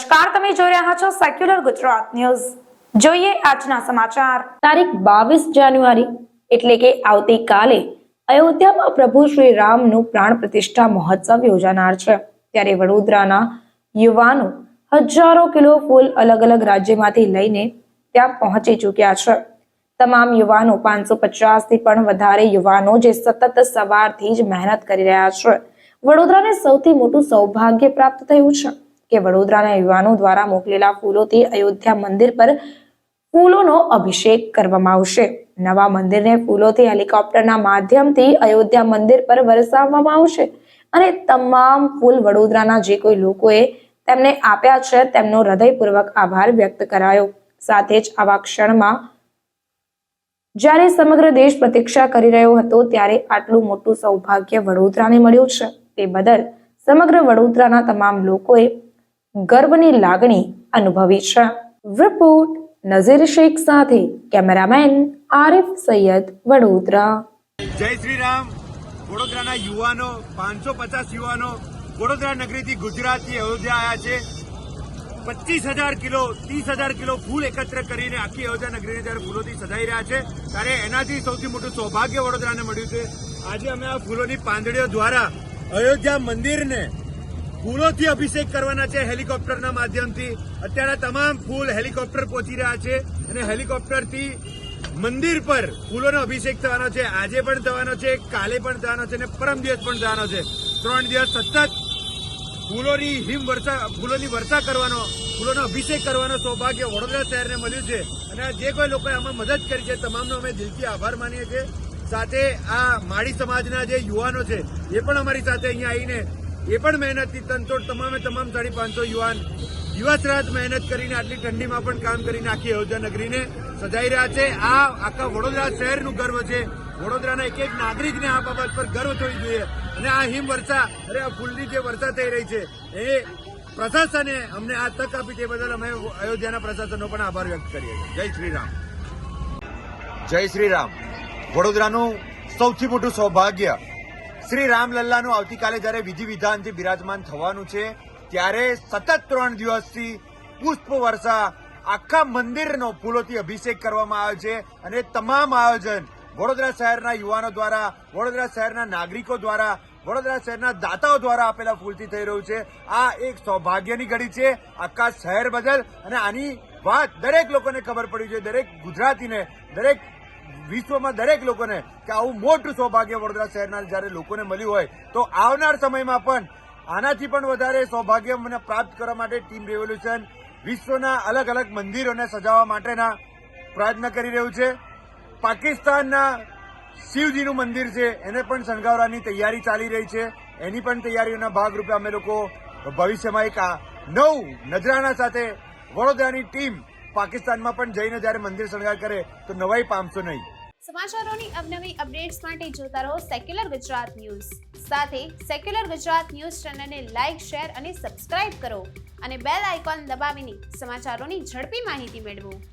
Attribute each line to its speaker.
Speaker 1: નમસ્કાર, તમે જોઈ રહ્યા છો સેક્યુલર ગુજરાત ન્યૂઝ। જોઈએ આજના સમાચાર। તારીખ 22 જાન્યુઆરી એટલે કે આવતીકાલે અયોધ્યામાં પ્રભુ શ્રી રામનું પ્રાણ પ્રતિષ્ઠા મહોત્સવ યોજાનાર છે। ત્યારે વડોદરાના યુવાનો હજારો કિલો ફૂલ અલગ અલગ રાજ્યમાંથી લઈને ત્યાં પહોંચી ચૂક્યા છે। તમામ યુવાનો 550 થી પણ વધારે યુવાનો જે સતત સવારથી જ મહેનત કરી રહ્યા છે। વડોદરાને સૌથી મોટું સૌભાગ્ય પ્રાપ્ત થયું છે કે વડોદરાના યુવાનો દ્વારા મોકલેલા ફૂલોથી અયોધ્યા મંદિર પર ફૂલોનો અભિષેક કરવામાં આવશે। નવા મંદિરને ફૂલોથી હેલિકોપ્ટરના માધ્યમથી અયોધ્યા મંદિર પર વરસાવવામાં આવશે અને તમામ ફૂલ વડોદરાના જે કોઈ લોકોએ તેમને આપ્યા છે તેમનો હૃદયપૂર્વક આભાર વ્યક્ત કરાયો। સાથે જ આવા ક્ષણમાં જ્યારે સમગ્ર દેશ પ્રતીક્ષા કરી રહ્યો હતો ત્યારે આટલું મોટું સૌભાગ્ય વડોદરાને મળ્યું છે તે બદલ સમગ્ર વડોદરાના તમામ લોકોએ ગર્વની લાગણી અનુભવી છે। રિપોર્ટ નઝીર શેખ સાથે કેમેરામેન આરિફ સૈયદ, વડોદરા।
Speaker 2: જય શ્રી રામ। વડોદરાના યુવાનો 550 યુવાનો વડોદરા નગરીથી ગુજરાતથી અયોધ્યા આવ્યા છે। 25,000 કિલો 30,000 કિલો ફૂલ એકત્ર કરીને આખી અયોધ્યા નગરીને જ્યારે ફૂલોથી સજાઈ રહ્યા છે ત્યારે એનાથી સૌથી મોટું સૌભાગ્ય વડોદરાને મળ્યું છે। આજે અમે આ ફૂલોની પાંદડીઓ દ્વારા અયોધ્યા મંદિરને ફૂલોથી અભિષેક કરવાના છે હેલિકોપ્ટરના માધ્યમથી। અત્યારે તમામ ફૂલ હેલિકોપ્ટર પહોંચી રહ્યા છે અને હેલિકોપ્ટરથી મંદિર પર ફૂલોનો અભિષેક થવાનો છે। આજે પણ થવાનો છે, કાલે પણ થવાનો છે અને પરમ દિવસ પણ થવાનો છે। 3 દિવસ સતત ફૂલોની વર્ષા કરવાનો, ફૂલોનો અભિષેક કરવાનો સૌભાગ્ય વડોદરા શહેરને મળ્યું છે અને જે કોઈ લોકોએ આમાં મદદ કરી છે તમામનો અમે દિલથી આભાર માનીએ છીએ। સાથે આ માળી સમાજના જે યુવાનો છે એ પણ અમારી સાથે અહીંયા આવીને એ પણ મહેનતથી તનતોડ તમામ 550 યુવાન દિવસ રાત મહેનત કરીને આટલી ઠંડીમાં પણ કામ કરીને આખી અયોધ્યા નગરીને સજાઈ રહ્યા છે। આ આખા વડોદરા શહેરનું ગર્વ છે। વડોદરાના એક નાગરિકને આ બાબત પર ગર્વ થવી જોઈએ અને આ હિમવર્ષા આ ફૂલની જે વર્ષા થઈ રહી છે એ પ્રશાસને અમને આ તક આપી તે બદલ અમે અયોધ્યાના પ્રશાસનનો પણ આભાર વ્યક્ત કરીએ છીએ। જય શ્રી રામ।
Speaker 3: જય શ્રી રામ। વડોદરાનું સૌથી મોટું સૌભાગ્ય શ્રી રામલલ્લાનું આવતીકાલે જ્યારે વિધિ વિધાનથી બિરાજમાન થવાનું છે ત્યારે સતત 3 દિવસથી પુષ્પ વર્ષા આખા મંદિરનો ફૂલોથી અભિષેક કરવામાં આવે છે અને તમામ આયોજન વડોદરા શહેરના યુવાનો દ્વારા, વડોદરા શહેરના નાગરિકો દ્વારા, વડોદરા શહેરના દાતાઓ દ્વારા આપેલા ફૂલથી થઈ રહ્યું છે। આ એક સૌભાગ્યની ઘડી છે આખા શહેર બદલ અને આની વાત દરેક લોકોને ખબર પડી છે, દરેક ગુજરાતીને, દરેક વિશ્વમાં દરેક લોકોને કે આવું મોટું સૌભાગ્ય વડોદરા શહેરના જ્યારે લોકોને મળ્યું હોય તો આવનાર સમયમાં પણ આનાથી પણ વધારે સૌભાગ્ય મને પ્રાપ્ત કરવા માટે ટીમ રેવોલ્યુશન વિશ્વના અલગ અલગ મંદિરોને સજાવવા માટેના પ્રયત્ન કરી રહ્યું છે। પાકિસ્તાનના શિવજીનું મંદિર છે એને પણ શણગારવાની તૈયારી ચાલી રહી છે। એની પણ તૈયારીઓના ભાગરૂપે અમે લોકો ભવિષ્યમાં એક નવું નજરાના સાથે વડોદરાની ટીમ પાકિસ્તાનમાં પણ જઈને જ્યારે મંદિર શણગાર કરે તો નવાઈ પામશો નહીં।
Speaker 4: સમાચારોની અવનવી અપડેટ્સ માટે જોતા રહો સેક્યુલર ગુજરાત ન્યૂઝ। સાથે સેક્યુલર ગુજરાત ન્યૂઝ ચેનલને લાઇક, શેર અને સબસ્ક્રાઇબ કરો અને બેલ આઇકોન દબાવીને સમાચારોની ઝડપી માહિતી મેળવો।